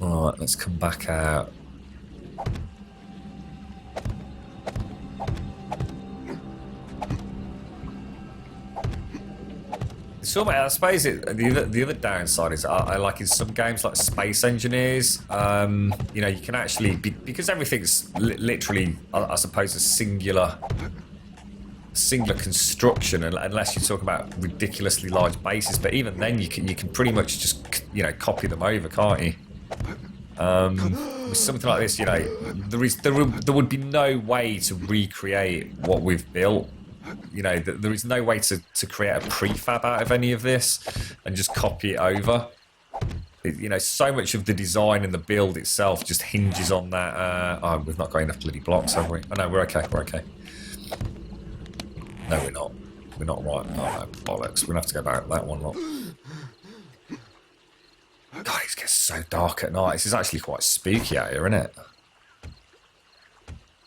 Alright, let's come back out. So, I suppose the other downside is I like in some games like Space Engineers, you know, you can actually, because everything's literally, I suppose, a singular construction, unless you talk about ridiculously large bases. But even then, you can pretty much just, you know, copy them over, can't you? With something like this, you know, there would be no way to recreate what we've built. You know, there is no way to create a prefab out of any of this and just copy it over. You know, so much of the design and the build itself just hinges on that. Oh, we've not got enough bloody blocks, have we? Oh no, we're okay. We're okay. No, we're not. We're not right. Oh no, bollocks. We're gonna have to go back to that one lot. God, it gets so dark at night. This is actually quite spooky out here, isn't it?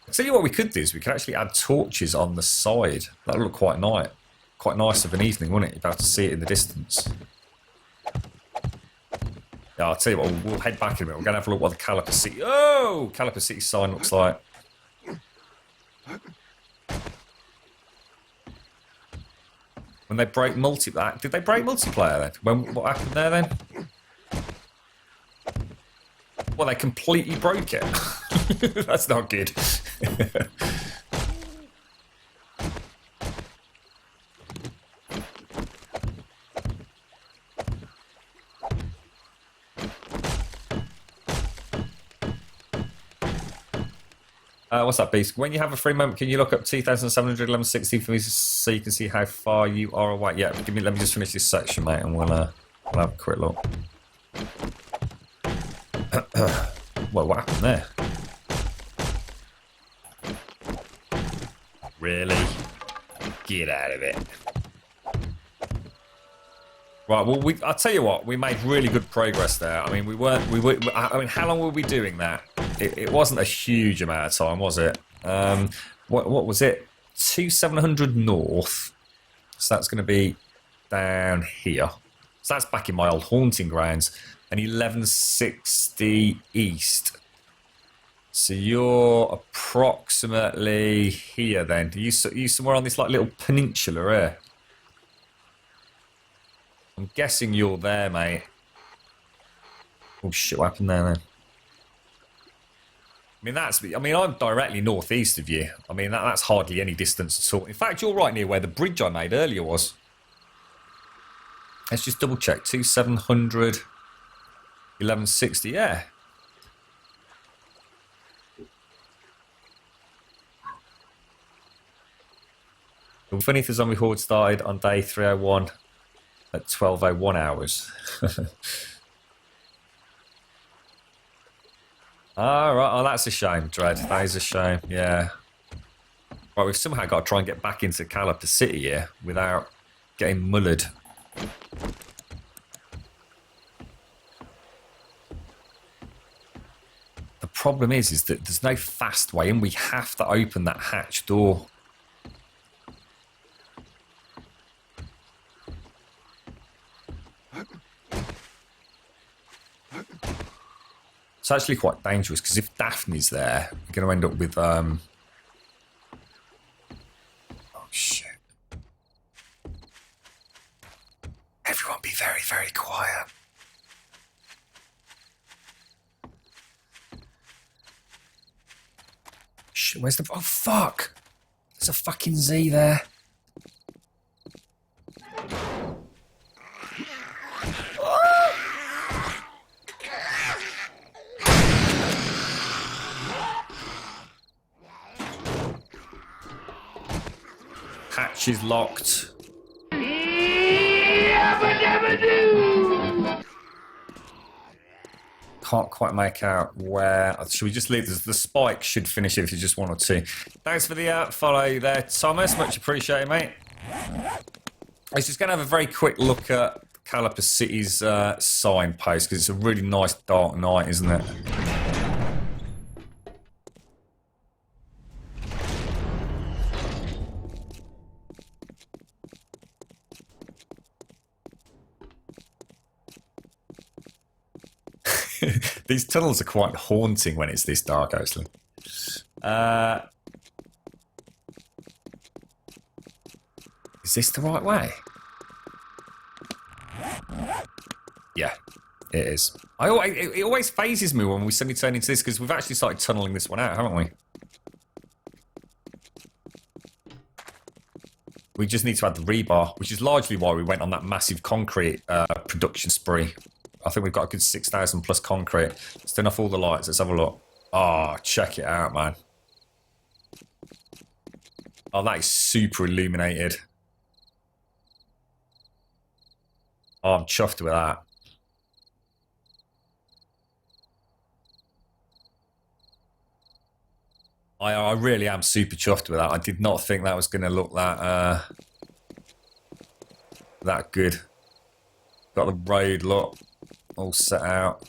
I'll tell you what we could do is we could actually add torches on the side. That'll look quite nice of an evening, wouldn't it? You'd be able to see it in the distance. Yeah, I'll tell you what, we'll head back in a minute. We're going to have a look what the Caliper City... Oh! Caliper City sign looks like. When they break multiplayer... Did they break multiplayer then? What happened there then? Well, they completely broke it. That's not good. What's that, Beast? When you have a free moment, can you look up 2,711.60 for me so you can see how far you are away? Yeah, let me just finish this section, mate, and we'll have a quick look. Well, what happened there? Really? Get out of it. Right, well, I'll tell you what, we made really good progress there. I mean, I mean, how long were we doing that? It wasn't a huge amount of time, was it? What was it? 2700 north. So that's going to be down here. So that's back in my old haunting grounds. And 1160 east. So you're approximately here then. Are you somewhere on this like little peninsula here? I'm guessing you're there, mate. Oh shit, what happened there then? I mean, I'm directly northeast of you. I mean, that's hardly any distance at all. In fact, you're right near where the bridge I made earlier was. Let's just double check. 2700, 1160, yeah. Funny if the zombie horde started on day 301 at 12:01 hours. Ah, right. Oh, that's a shame, Dread. That is a shame, yeah. Right, we've somehow got to try and get back into Caliper City here without getting mullered. The problem is that there's no fast way and we have to open that hatch door. It's actually quite dangerous because if Daphne's there, we're going to end up with oh shit! Everyone, be very, very quiet. Shit, where's the? Oh fuck! There's a fucking Z there. Hatch is locked. Can't quite make out where. Should we just leave this? The spike should finish it if you just one or two. Thanks for the follow there, Thomas. Much appreciated, mate. I was just going to have a very quick look at Caliper City's signpost because it's a really nice dark night, isn't it? These tunnels are quite haunting when it's this dark, actually. Is this the right way? Yeah, it is. It always phases me when we suddenly turn into this, because we've actually started tunneling this one out, haven't we? We just need to add the rebar, which is largely why we went on that massive concrete production spree. I think we've got a good 6,000 plus concrete. Let's turn off all the lights. Let's have a look. Oh, check it out, man. Oh, that is super illuminated. Oh, I'm chuffed with that. I really am super chuffed with that. I did not think that was going to look that that good. Got the road, look, all set out.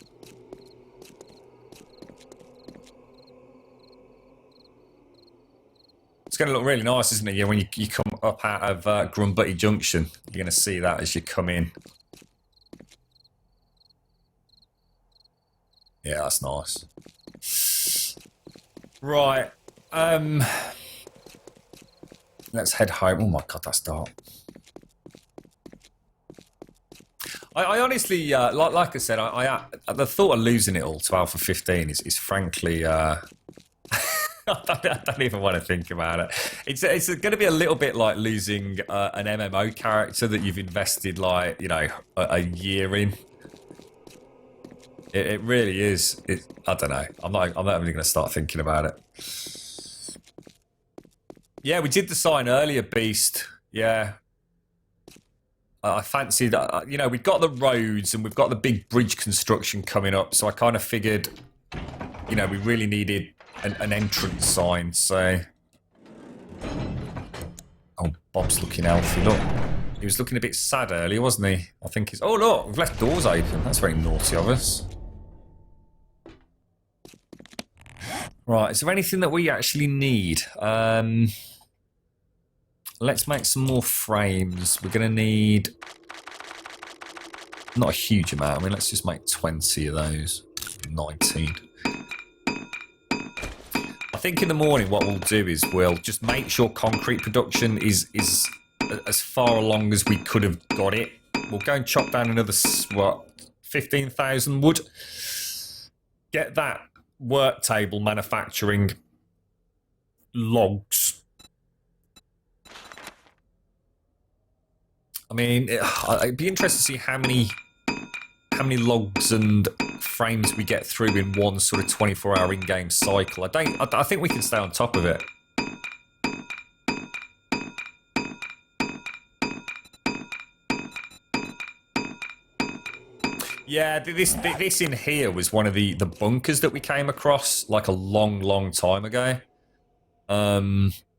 It's going to look really nice, isn't it? Yeah, when you come up out of Grumbutty Junction, you're going to see that as you come in. Yeah, that's nice. Right. Let's head home. Oh my god, that's dark. I honestly, like I said, the thought of losing it all to Alpha 15 is frankly, I don't even want to think about it. It's going to be a little bit like losing an MMO character that you've invested, like, you know, a year in. It really is. I don't know. I'm not even going to start thinking about it. Yeah, we did the sign earlier, Beast. Yeah. I fancy that, you know, we've got the roads and we've got the big bridge construction coming up, so I kind of figured, you know, we really needed an entrance sign, so... Oh, Bob's looking healthy, look. He was looking a bit sad earlier, wasn't he? I think he's... Oh, look, we've left doors open. That's very naughty of us. Right, is there anything that we actually need? Let's make some more frames. We're going to need... Not a huge amount. I mean, let's just make 20 of those. 19. I think in the morning what we'll do is we'll just make sure concrete production is as far along as we could have got it. We'll go and chop down another, what, 15,000 wood. Get that work table manufacturing logs. I mean, it'd be interesting to see how many logs and frames we get through in one sort of 24-hour in-game cycle. I think we can stay on top of it. Yeah, this in here was one of the bunkers that we came across like a long time ago.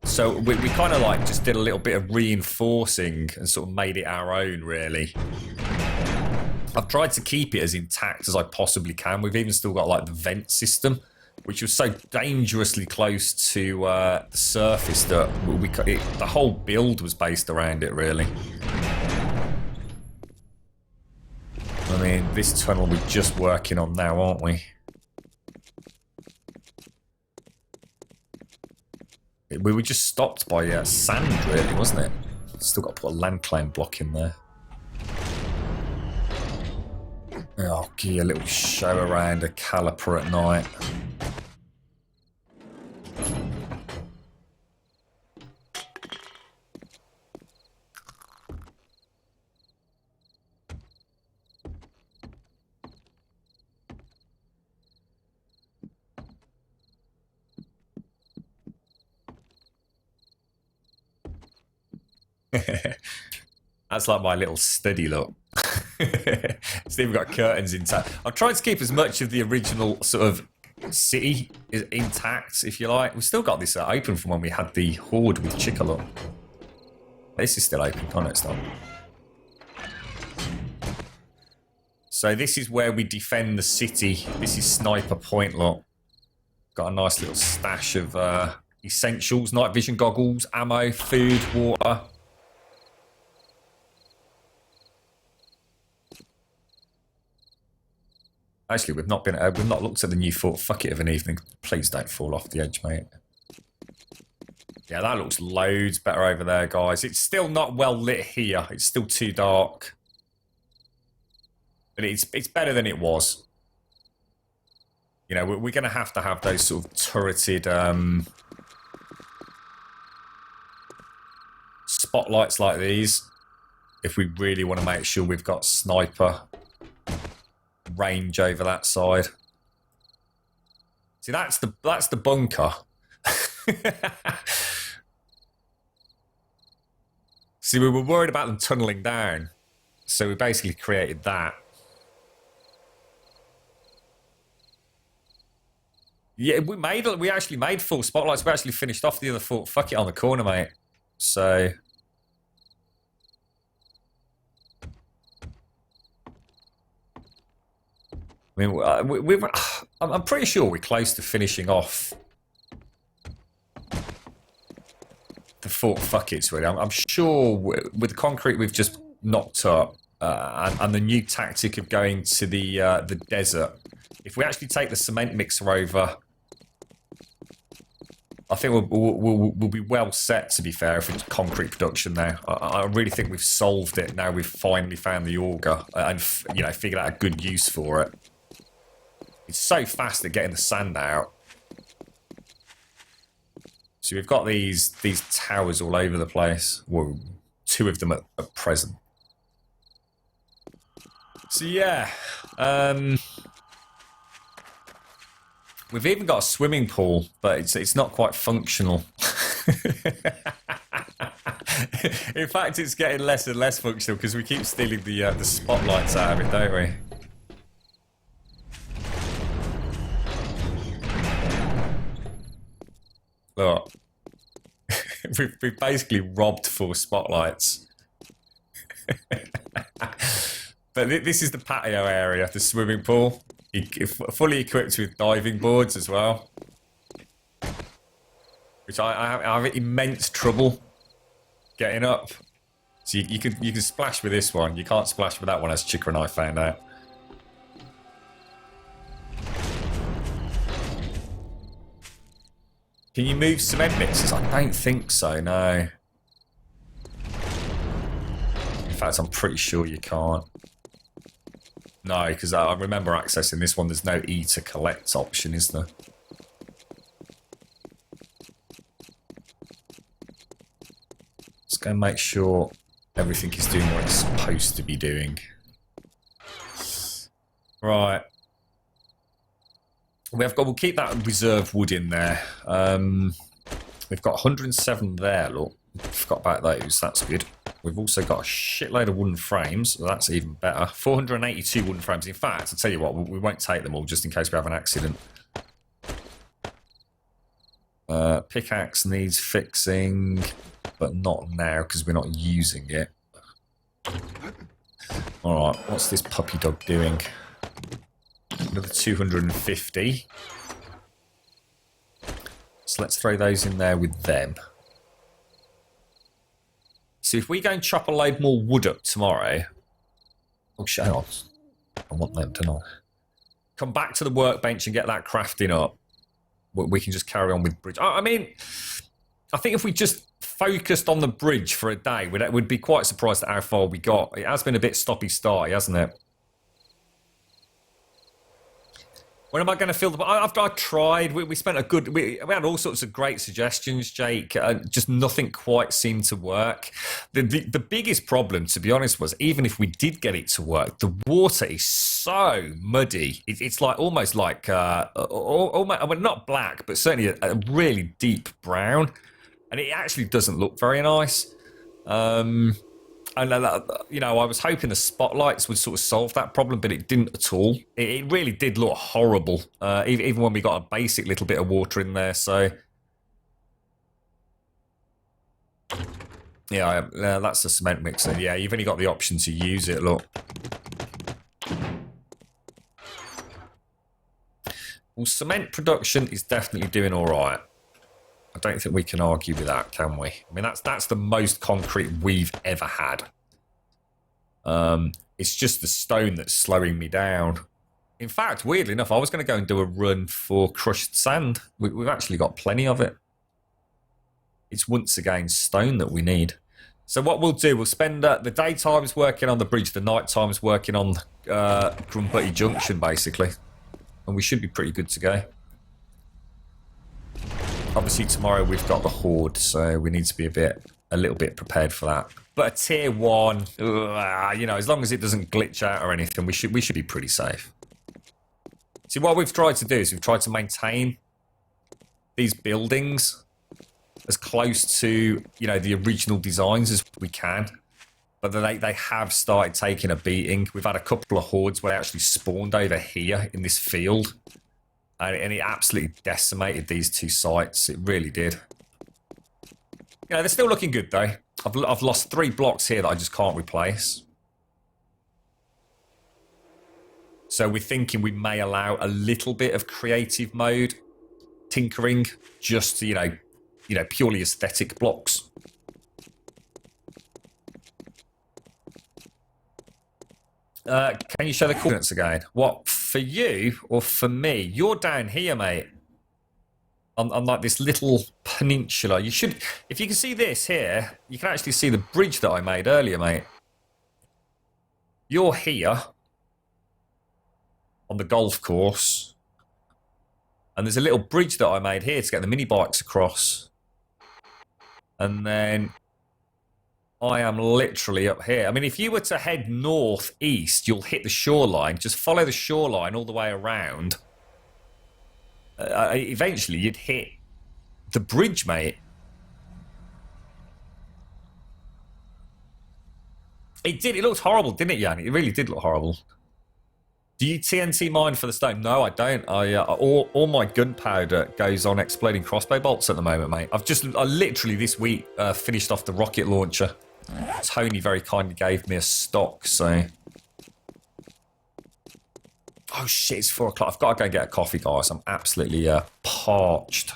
So we kind of like just did a little bit of reinforcing and sort of made it our own, really. I've tried to keep it as intact as I possibly can. We've even still got like the vent system, which was so dangerously close to the surface that the whole build was based around it, really. I mean, this tunnel we're just working on now, aren't we? We were just stopped by sand, really, wasn't it? Still got to put a land claim block in there. Oh, give you a little show around a caliper at night. That's like my little study look. It's even got curtains intact. I've tried to keep as much of the original sort of city intact, if you like. We've still got this open from when we had the horde with Chickalot. This is still open. Oh no, it's not. So this is where we defend the city. This is Sniper Point, look. Got a nice little stash of essentials, night vision goggles, ammo, food, water. Actually, we've not looked at the new Fort Fuck It of an evening. Please don't fall off the edge, mate. Yeah, that looks loads better over there, guys. It's still not well lit here. It's still too dark. But it's better than it was. You know, we're going to have those sort of turreted spotlights like these if we really want to make sure we've got sniper range over that side. See, that's the bunker. See, we were worried about them tunneling down, so we basically created that. Yeah, we actually made full spotlights. We actually finished off the other Fort Fuck It on the corner, mate. So I mean, I'm pretty sure we're close to finishing off the Fort Fuck It's, really. I'm sure with the concrete we've just knocked up and the new tactic of going to the desert, if we actually take the cement mixer over, I think we'll be well set, to be fair, if it's concrete production now. I really think we've solved it now. We've finally found the auger and, you know, figured out a good use for it. It's so fast at getting the sand out. So we've got these towers all over the place. Well, 2 of them at present. So yeah, we've even got a swimming pool, but it's not quite functional. In fact, it's getting less and less functional because we keep stealing the spotlights out of it, don't we? Look, we've basically robbed 4 spotlights. But this is the patio area, the swimming pool. Fully equipped with diving boards as well. Which I have immense trouble getting up. So you can splash with this one. You can't splash with that one, as Chika and I found out. Can you move cement mixers? I don't think so, no. In fact, I'm pretty sure you can't. No, because I remember accessing this one. There's no E to collect option, is there? Let's go and make sure everything is doing what it's supposed to be doing. Right. We'll keep that reserve wood in there. We've got 107 there, look. Forgot about those, that's good. We've also got a shitload of wooden frames, so that's even better. 482 wooden frames. In fact, I'll tell you what, we won't take them all just in case we have an accident. Pickaxe needs fixing, but not now because we're not using it. Alright, what's this puppy dog doing? Another 250. So let's throw those in there with them. So if we go and chop a load more wood up tomorrow... Oh, shit, hang on. I want them to not... Come back to the workbench and get that crafting up. We can just carry on with bridge. I mean, I think if we just focused on the bridge for a day, we'd be quite surprised at how far we got. It has been a bit stoppy-starty, hasn't it? When am I going to fill the... I've tried. We spent a good... We had all sorts of great suggestions, Jake. Just nothing quite seemed to work. The biggest problem, to be honest, was even if we did get it to work, the water is so muddy. It's like almost like... almost, well, not black, but certainly a really deep brown. And it actually doesn't look very nice. And, you know, I was hoping the spotlights would sort of solve that problem, but it didn't at all. It really did look horrible, even when we got a basic little bit of water in there, so... Yeah, that's the cement mixer. Yeah, you've only got the option to use it, look. Well, cement production is definitely doing all right. I don't think we can argue with that, can we? I mean, that's the most concrete we've ever had. It's just the stone that's slowing me down. In fact, weirdly enough, I was going to go and do a run for crushed sand. We've actually got plenty of it. It's once again stone that we need. So what we'll do, we'll spend the daytimes working on the bridge, the night times working on Grumpy Junction, basically. And we should be pretty good to go. Obviously, tomorrow we've got the Horde, so we need to be a little bit prepared for that. But a tier 1, you know, as long as it doesn't glitch out or anything, we should be pretty safe. See, what we've tried to do is we've tried to maintain these buildings as close to, you know, the original designs as we can. But they have started taking a beating. We've had a couple of hordes where they actually spawned over here in this field. And it absolutely decimated these two sites. It really did. You know, they're still looking good, though. I've lost 3 blocks here that I just can't replace. So we're thinking we may allow a little bit of creative mode tinkering, just to, you know, purely aesthetic blocks. Can you show the coordinates again? What, for you or for me? You're down here, mate. On like this little peninsula. You should, if you can see this here, you can actually see the bridge that I made earlier, mate. You're here on the golf course. And there's a little bridge that I made here to get the mini bikes across. And then I am literally up here. I mean, if you were to head northeast, you'll hit the shoreline. Just follow the shoreline all the way around. Eventually, you'd hit the bridge, mate. It did. It looked horrible, didn't it, Jan? It really did look horrible. Do you TNT mine for the stone? No, I don't. All my gunpowder goes on exploding crossbow bolts at the moment, mate. I literally this week finished off the rocket launcher. Tony very kindly gave me a stock, so. Oh shit! It's 4 o'clock. I've got to go get a coffee, guys. I'm absolutely parched.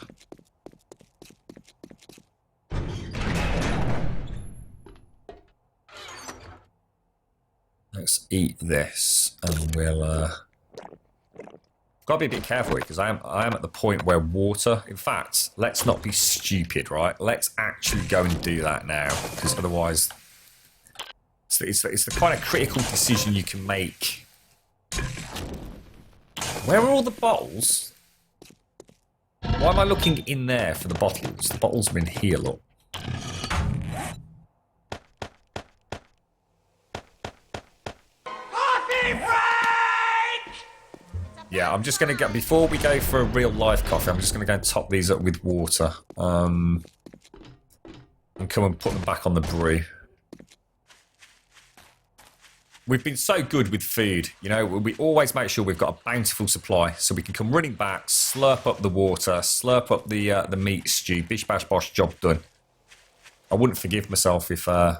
Let's eat this, and we'll. Got to be a bit careful because I am at the point where water. In fact, let's not be stupid, right? Let's actually go and do that now, because otherwise, it's the kind of critical decision you can make. Where are all the bottles? Why am I looking in there for the bottles? The bottles are in here, look. Yeah, I'm just going to get, before we go for a real live coffee, I'm just going to go and top these up with water. And come and put them back on the brew. We've been so good with food, you know, we always make sure we've got a bountiful supply, so we can come running back, slurp up the water, slurp up the meat stew, bish bash bosh, job done. I wouldn't forgive myself if I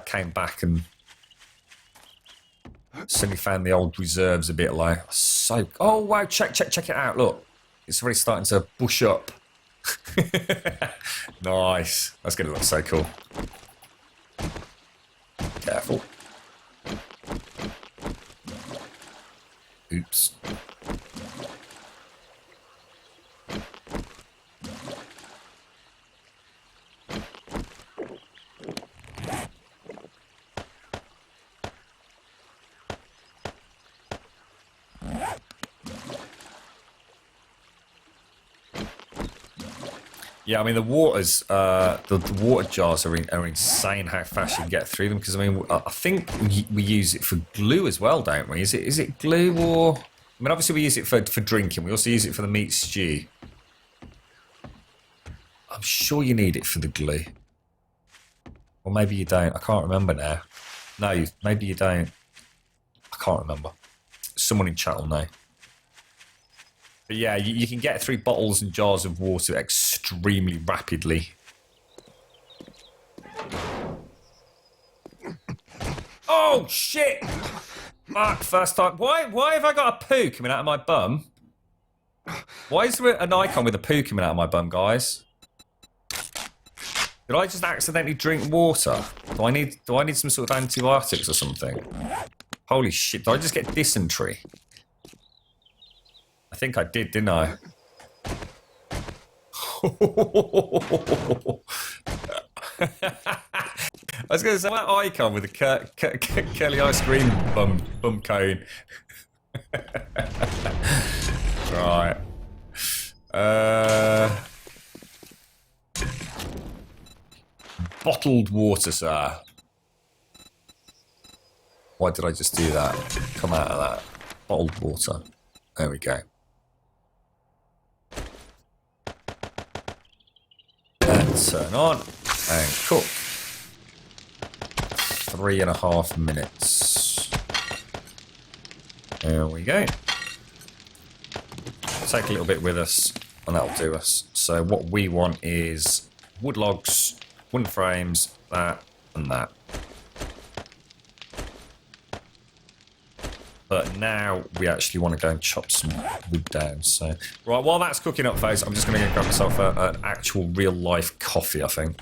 came back and suddenly found the old reserves a bit low. So, oh wow, check it out, look. It's already starting to bush up. Nice. That's going to look so cool. Careful. Oops. Yeah, I mean the waters, the water jars are insane how fast you can get through them. Because I mean, I think we use it for glue as well, don't we? Is it glue or? I mean, obviously we use it for drinking. We also use it for the meat stew. I'm sure you need it for the glue, or maybe you don't. I can't remember now. No, maybe you don't. I can't remember. Someone in chat will know. But yeah, you can get through bottles and jars of water extremely rapidly. Oh, shit! Fuck, first time. Why have I got a poo coming out of my bum? Why is there an icon with a poo coming out of my bum, guys? Did I just accidentally drink water? Do I need some sort of antibiotics or something? Holy shit, did I just get dysentery? I think I did, didn't I? I was going to say that icon with the curly ice cream bum cone. Right. Bottled water, sir. Why did I just do that? Come out of that. Bottled water. There we go. And turn on and cook. 3.5 minutes. There we go. Take a little bit with us, and that'll do us. So what we want is wood logs, wooden frames, that and that. But now we actually want to go and chop some wood down. So, right, while that's cooking up, folks, I'm just going to go grab myself an actual real-life coffee, I think.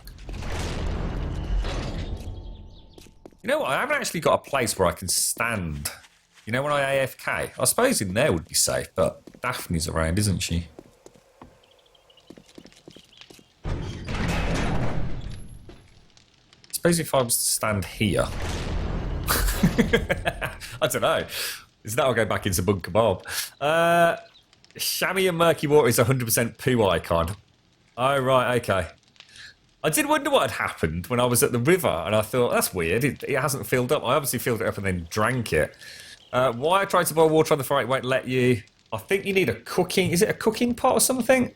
You know what? I haven't actually got a place where I can stand. You know when I AFK? I suppose in there would be safe, but Daphne's around, isn't she? I suppose if I was to stand here... I don't know. Is that I'll go back into Bunker Bob. Chamois and murky water is 100% poo icon. Oh, right, okay. I did wonder what had happened when I was at the river, and I thought, that's weird. It hasn't filled up. I obviously filled it up and then drank it. Why I tried to boil water on the fire, it won't let you. I think you need a cooking... Is it a cooking pot or something?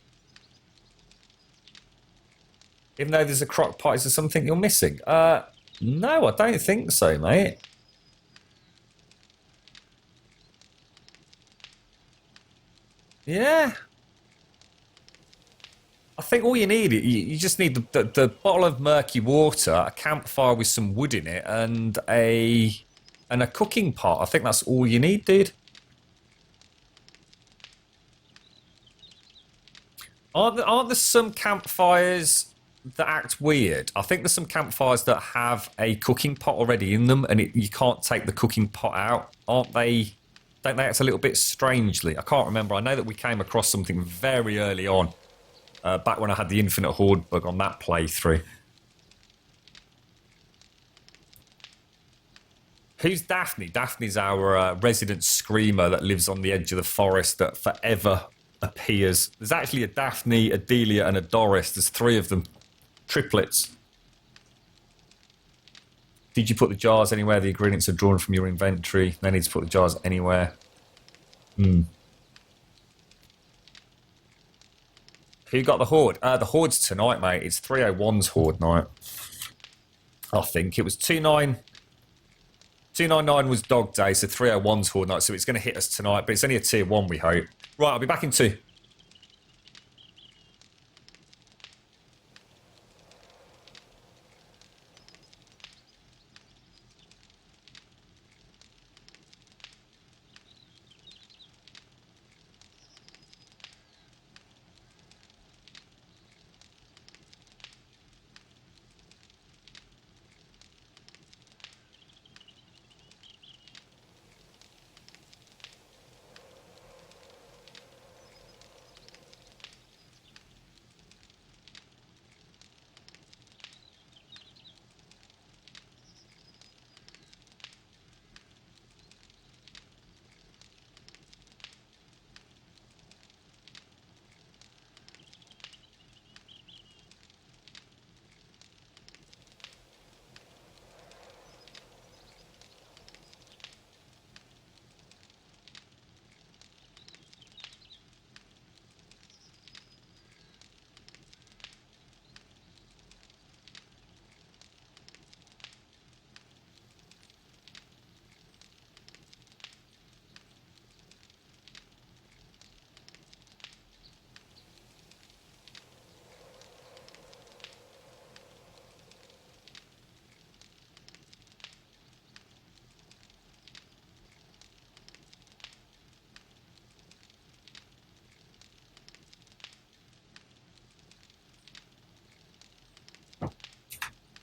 Even though there's a crock pot, is there something you're missing? No, I don't think so, mate. Yeah. I think all you need, you just need the bottle of murky water, a campfire with some wood in it, and a cooking pot. I think that's all you need, dude. Aren't there some campfires that act weird? I think there's some campfires that have a cooking pot already in them, and you can't take the cooking pot out. Aren't they? Don't they act a little bit strangely? I can't remember. I know that we came across something very early on, back when I had the Infinite Horde bug on that playthrough. Who's Daphne? Daphne's our resident screamer that lives on the edge of the forest that forever appears. There's actually a Daphne, a Delia, and a Doris. There's 3 of them. Triplets. Did you put the jars anywhere? The ingredients are drawn from your inventory. No need to put the jars anywhere. Who got the Horde? The Horde's tonight, mate. It's 301's Horde night. I think. It was 299 was Dog Day, so 301's Horde night, so it's going to hit us tonight, but it's only a tier 1, we hope. Right, I'll be back in 2.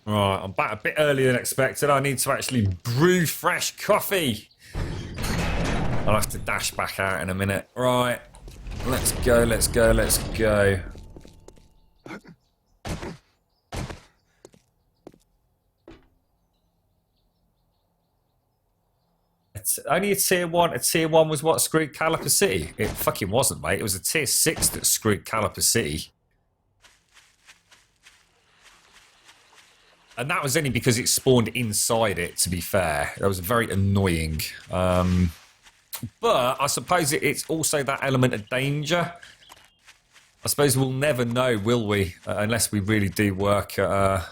Right, I'm back a bit earlier than expected. I need to actually brew fresh coffee. I'll have to dash back out in a minute. Right, Let's go, let's go, let's go. It's only a tier 1. A tier 1 was what screwed Caliper City. It fucking wasn't, mate. It was a tier 6 that screwed Caliper City. And that was only because it spawned inside it, to be fair. That was very annoying. But I suppose it's also that element of danger. I suppose we'll never know, will we? Unless we really do work at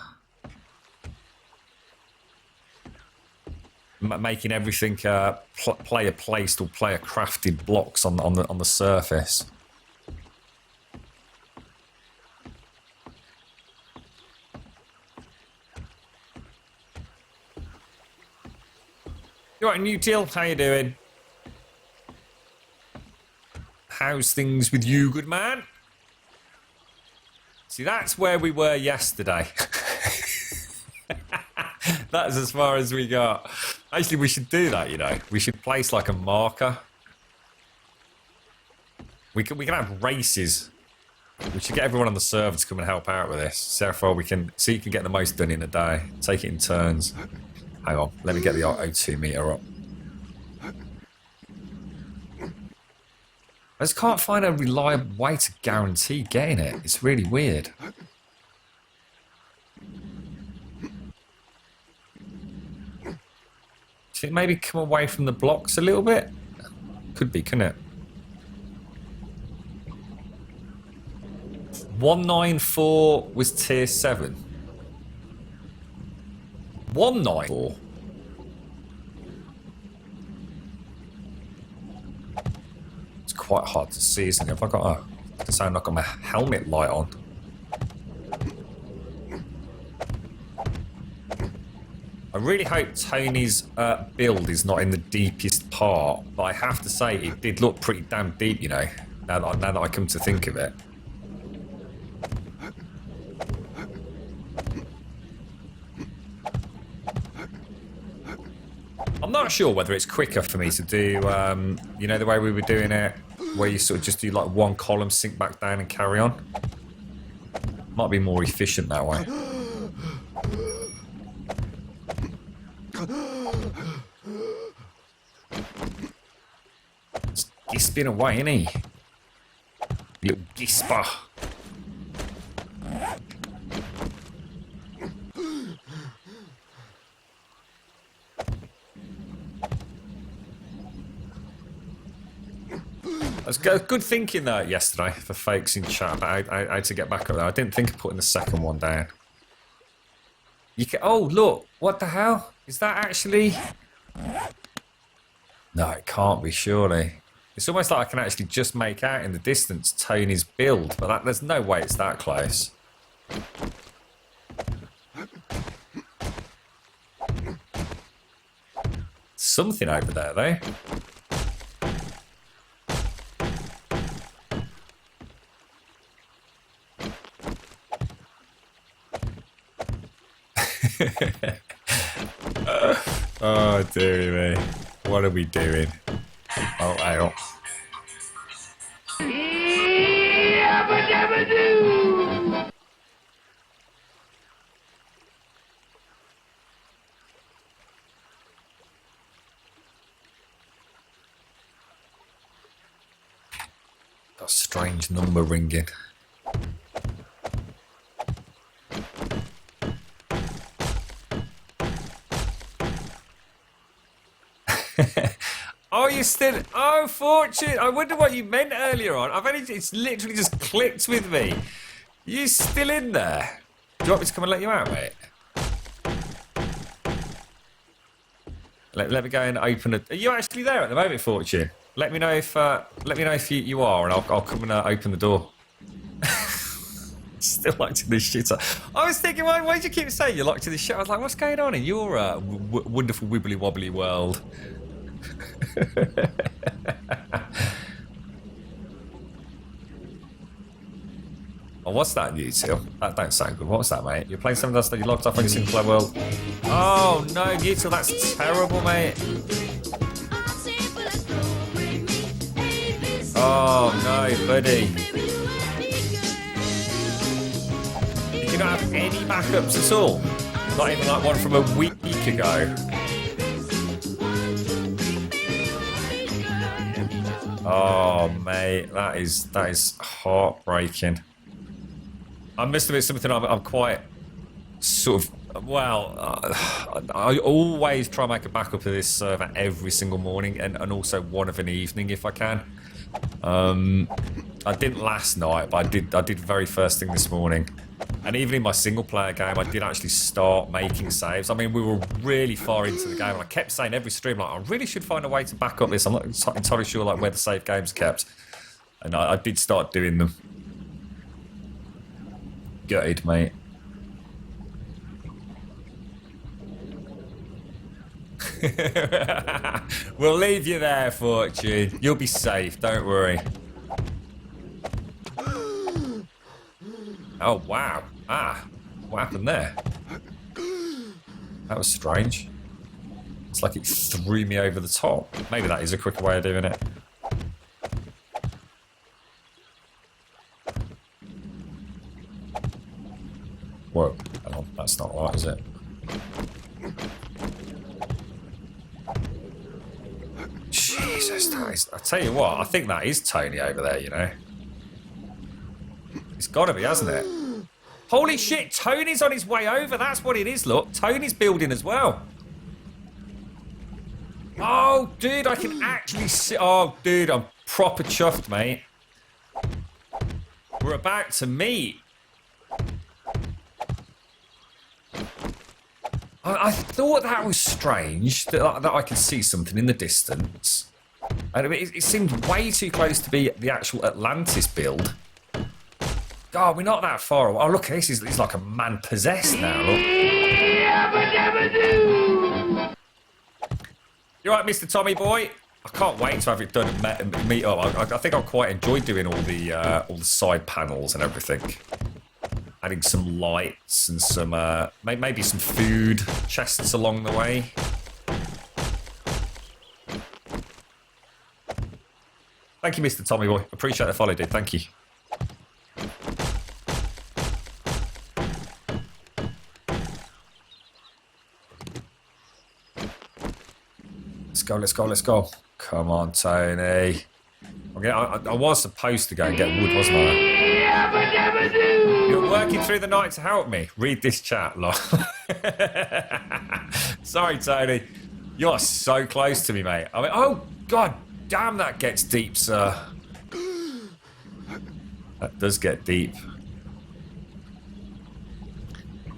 making everything player placed or player crafted blocks on the surface. You alright, Newtil? How you doing? How's things with you, good man? See, that's where we were yesterday. That's as far as we got. Actually, we should do that, you know. We should place like a marker. We can have races. We should get everyone on the server to come and help out with this. So therefore we can, so you can get the most done in a day. Take it in turns. Hang on, let me get the O2 meter up. I just can't find a reliable way to guarantee getting it. It's really weird. Do you think maybe come away from the blocks a little bit? Could be, couldn't it? 194 was tier 7. 194. It's quite hard to see, isn't it? Have I got to sound like I'm a helmet light on? I really hope Tony's build is not in the deepest part, but I have to say it did look pretty damn deep, you know, now that I come to think of it. I'm not sure whether it's quicker for me to do, you know, the way we were doing it, where you sort of just do like one column, sink back down and carry on. Might be more efficient that way. It's gisping away, isn't he? Little gisper. That's good thinking there yesterday for folks in chat about how to get back up there. I didn't think of putting the second one down. You can, oh, look. What the hell? Is that actually... No, it can't be, surely. It's almost like I can actually just make out in the distance Tony's build, but there's no way it's that close. Something over there, though. Oh, dearie me. What are we doing? Oh, hang on. That strange number ringing. Oh, you still... Oh, Fortune! I wonder what you meant earlier on. It's literally just clicked with me. You still in there? Do you want me to come and let you out, mate? Let me go and open it. Are you actually there at the moment, Fortune? Let me know if you are, and I'll come and open the door. Still locked in this shit. I was thinking, why did you keep saying you're locked in this shit? I was like, what's going on in your wonderful wibbly wobbly world? Oh, what's that, you two? That don't sound good. What's that, mate? You're playing something else that you logged off on your single player world. Oh no, you two, that's terrible, mate. Oh, Oh no, buddy. Did you not have any backups at all? Not even like one from a week ago. Oh mate, that is heartbreaking. I must admit something. I'm quite sort of I always try and make a backup of this server every single morning, and also one of an evening if I can. I didn't last night, but I did very first thing this morning. And even in my single player game, I did actually start making saves. I mean, we were really far into the game, and I kept saying every stream, like, I really should find a way to back up this. I'm not entirely sure like where the save games are kept. And I did start doing them. Gutted, mate. We'll leave you there, Fortune. You'll be safe, don't worry. Oh, wow. Ah, what happened there? That was strange. It's like it threw me over the top. Maybe that is a quicker way of doing it. Whoa, hang on, that's not right, is it? Jesus, that is... I tell you what, I think that is Tony over there, you know. It's gotta be, hasn't it? Holy shit, Tony's on his way over. That's what it is, look. Tony's building as well. Oh, dude, I can actually see... Oh, dude, I'm proper chuffed, mate. We're about to meet. I thought that was strange, that I could see something in the distance. And it seemed way too close to be the actual Atlantis build. God, we're not that far away. Oh, look, this is like a man possessed now, look. You alright, Mr. Tommy boy? I can't wait to have it done and meet up. I think I'll quite enjoy doing all the side panels and everything. Adding some lights and some, maybe some food chests along the way. Thank you, Mr. Tommy boy. Appreciate the follow, dude. Thank you. Let's go, let's go. Come on, Tony. I was supposed to go and get wood, wasn't I? You're working through the night to help me. Read this chat, lol. Sorry, Tony. You're so close to me, mate. I mean, oh, God damn, that gets deep, sir. That does get deep.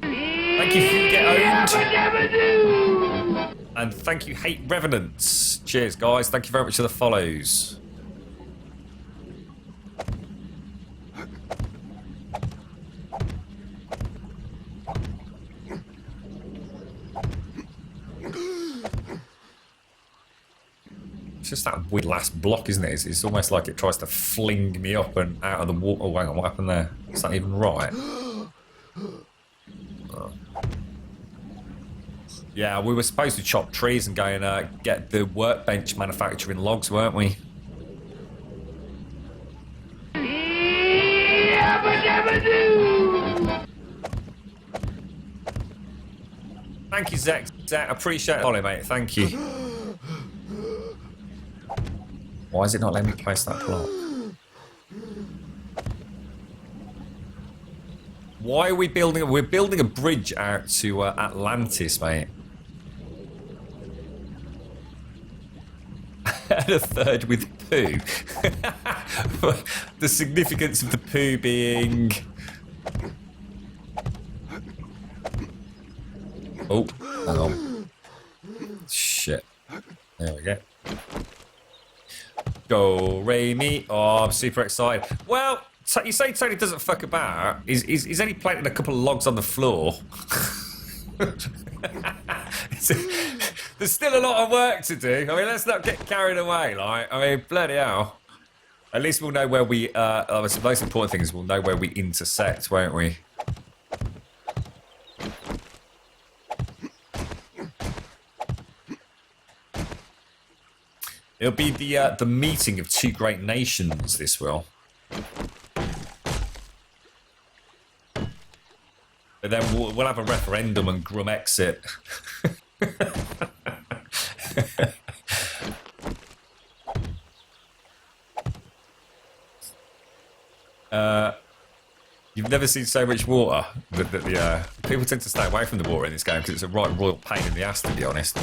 Thank you, for Get Owned. And thank you, Hate Revenants. Cheers, guys. Thank you very much for the follows. It's just that weird last block, isn't it? It's almost like it tries to fling me up and out of the water. Oh, hang on, what happened there? Is that even right? Yeah, we were supposed to chop trees and go and get the workbench manufacturing logs, weren't we? Thank you, Zach. Zach, appreciate it. Ollie, mate, thank you. Why is it not letting me place that block? Why are we building? We're building a bridge out to Atlantis, mate. And a third with poo. The significance of the poo being... Oh, hang on. Shit. There we go. Go, Ray, me. Oh, I'm super excited. Well, you say Tony doesn't fuck about. He's only planting a couple of logs on the floor. There's still a lot of work to do. I mean, let's not get carried away. Like, I mean, bloody hell. At least we'll know where we. The most important thing is we'll know where we intersect, won't we? It'll be the meeting of two great nations, this will. But then we'll have a referendum and Grum exit. You've never seen so much water. People tend to stay away from the water in this game because it's a right royal pain in the ass, to be honest.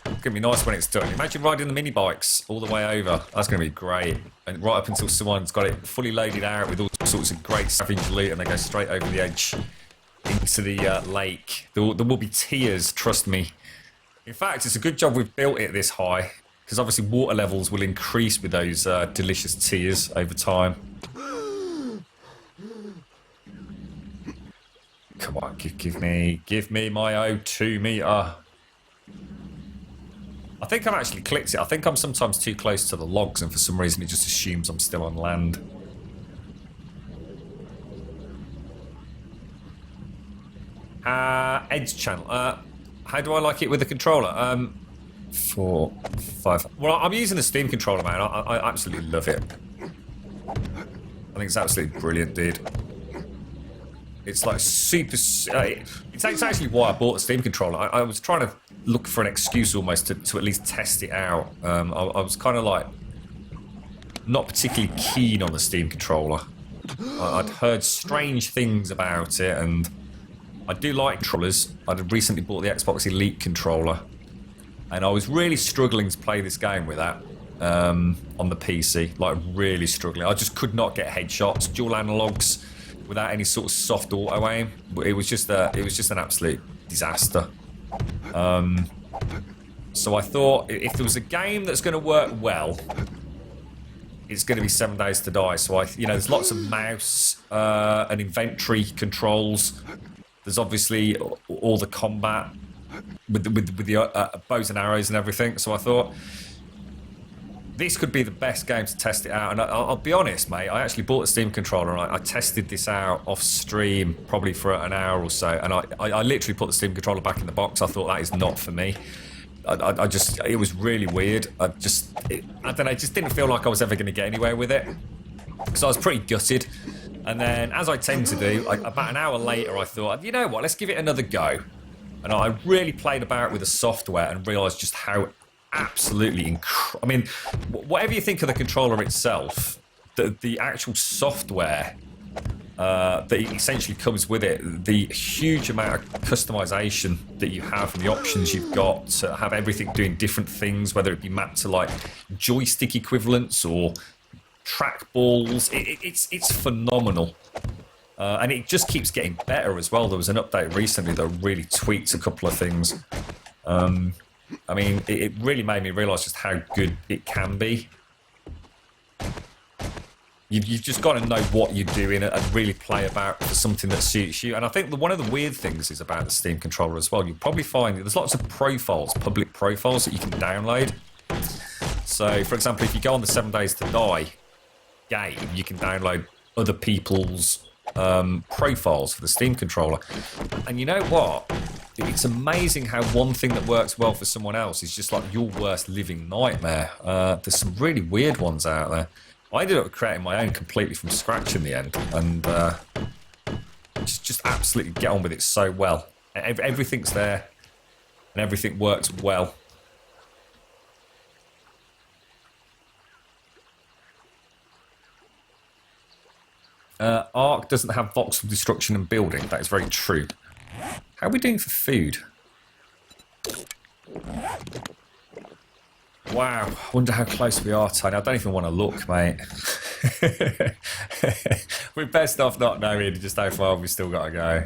It's going to be nice when it's done. Imagine riding the mini bikes all the way over. That's going to be great. And right up until someone's got it fully loaded out with all sorts of great savage loot and they go straight over the edge into the lake. There will be tears, trust me. In fact, it's a good job we've built it this high, because obviously water levels will increase with those delicious tears over time. Come on, give me my O2 meter. I think I've actually clicked it. I think I'm sometimes too close to the logs, and for some reason it just assumes I'm still on land. Edge channel. How do I like it with the controller? 4, 5. Well, I'm using the Steam controller, man. I absolutely love it. I think it's absolutely brilliant, dude. It's like super. It's actually why I bought the Steam controller. I was trying to look for an excuse almost to at least test it out. I was kind of like not particularly keen on the Steam controller. I'd heard strange things about it, and I do like controllers. I'd recently bought the Xbox Elite controller, and I was really struggling to play this game with that on the PC. Like, really struggling. I just could not get headshots, dual analogs, without any sort of soft auto aim. It was just an absolute disaster. So I thought, if there was a game that's going to work well, it's going to be 7 Days to Die. So there's lots of mouse and inventory controls. There's obviously all the combat with the bows and arrows and everything. So I thought this could be the best game to test it out. And I'll be honest, mate, I actually bought a Steam controller and I tested this out off stream probably for an hour or so. And I literally put the Steam controller back in the box. I thought that is not for me. It was really weird. I don't know, it just didn't feel like I was ever going to get anywhere with it. So I was pretty gutted. And then, as I tend to do, about an hour later, I thought, you know what, let's give it another go. And I really played about with the software and realised just how absolutely I mean, whatever you think of the controller itself, the actual software that essentially comes with it, the huge amount of customization that you have and the options you've got to have everything doing different things, whether it be mapped to like joystick equivalents or track balls, it's phenomenal. And it just keeps getting better as well. There was an update recently that really tweaked a couple of things. I mean, it really made me realise just how good it can be. You've just got to know what you're doing and really play about for something that suits you. And I think one of the weird things is about the Steam controller as well. You'll probably find there's lots of profiles, public profiles that you can download. So, for example, if you go on the 7 Days to Die game, you can download other people's profiles for the Steam controller. And you know what? It's amazing how one thing that works well for someone else is just like your worst living nightmare. There's some really weird ones out there. I ended up creating my own completely from scratch in the end, and just absolutely get on with it so well. Everything's there, and everything works well. Ark doesn't have voxel destruction and building. That is very true. How are we doing for food? Wow, wonder how close we are, Tony. I don't even want to look, mate. We're best off not knowing just how far we've still got to go.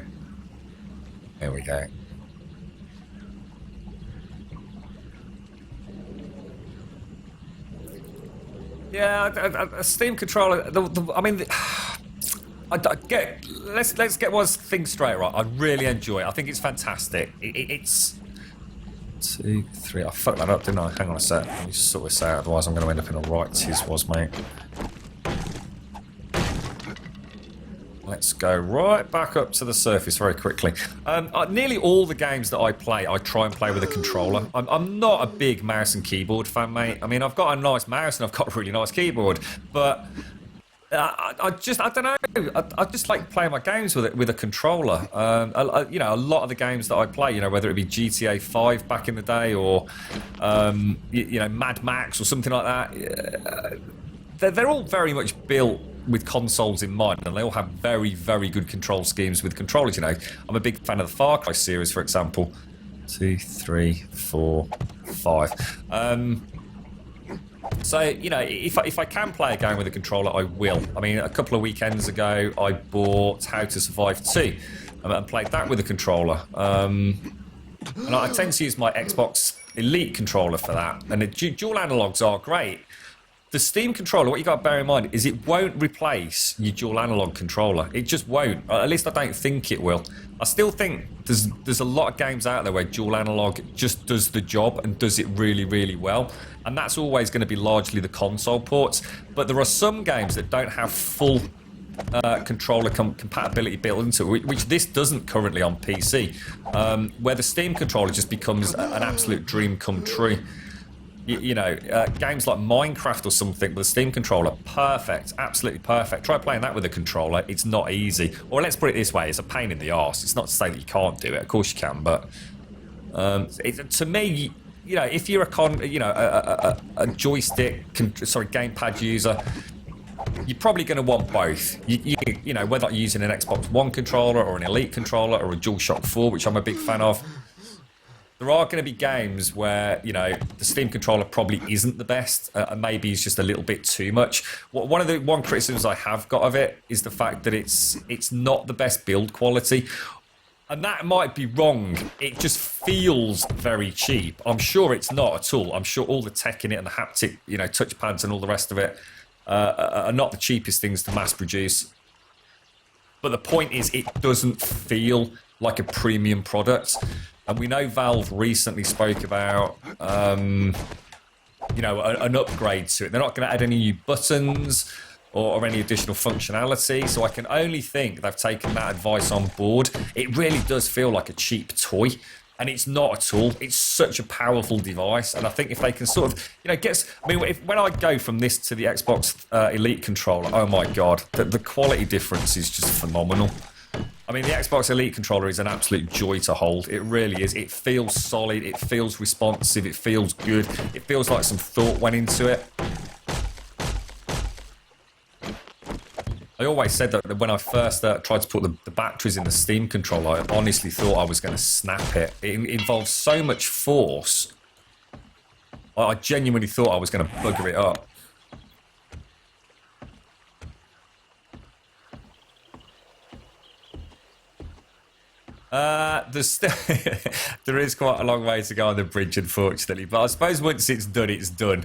There we go. Yeah, a Steam controller. I mean, let's get one thing straight, right? I really enjoy it. I think it's fantastic. It's 2, 3. I fucked that up, didn't I? Hang on a sec. Let me just sort this out. Otherwise, I'm going to end up in a right tiz was, mate. Let's go right back up to the surface very quickly. Nearly all the games that I play, I try and play with a controller. I'm not a big mouse and keyboard fan, mate. I mean, I've got a nice mouse and I've got a really nice keyboard, but I don't know. I just like playing my games with a controller. You know, a lot of the games that I play, you know, whether it be GTA 5 back in the day or you know, Mad Max or something like that, they're all very much built with consoles in mind, and they all have very, very good control schemes with controllers. You know, I'm a big fan of the Far Cry series, for example. 2, 3, 4, 5. So, you know, if I can play a game with a controller, I will. I mean, a couple of weekends ago, I bought How to Survive 2 and played that with a controller. And I tend to use my Xbox Elite controller for that. And the dual analogs are great. The Steam controller, what you got to bear in mind is it won't replace your dual analog controller. It just won't. At least I don't think it will. I still think there's a lot of games out there where dual analog just does the job and does it really, really well. And that's always going to be largely the console ports. But there are some games that don't have full controller compatibility built into it, which this doesn't currently on PC, where the Steam controller just becomes an absolute dream come true. You know, games like Minecraft or something with a Steam controller, perfect, absolutely perfect. Try playing that with a controller, it's not easy. Or let's put it this way, it's a pain in the arse. It's not to say that you can't do it, of course you can, but to me, you know, if you're a joystick, gamepad user, you're probably going to want both. You know, whether you're using an Xbox One controller or an Elite controller or a DualShock 4, which I'm a big fan of. There are going to be games where, you know, the Steam controller probably isn't the best, and maybe it's just a little bit too much. One criticisms I have got of it is the fact that it's not the best build quality. And that might be wrong. It just feels very cheap. I'm sure it's not at all. I'm sure all the tech in it and the haptic, you know, touchpads and all the rest of it are not the cheapest things to mass produce. But the point is, it doesn't feel like a premium product. And we know Valve recently spoke about, you know, an upgrade to it. They're not going to add any new buttons or any additional functionality. So I can only think they've taken that advice on board. It really does feel like a cheap toy. And it's not at all. It's such a powerful device. And I think if they can sort of, you know, when I go from this to the Xbox Elite controller, oh my God, the quality difference is just phenomenal. I mean, the Xbox Elite controller is an absolute joy to hold. It really is. It feels solid. It feels responsive. It feels good. It feels like some thought went into it. I always said that when I first tried to put the batteries in the Steam controller, I honestly thought I was going to snap it. It involves so much force. I genuinely thought I was going to bugger it up. There is quite a long way to go on the bridge, unfortunately. But I suppose once it's done, it's done.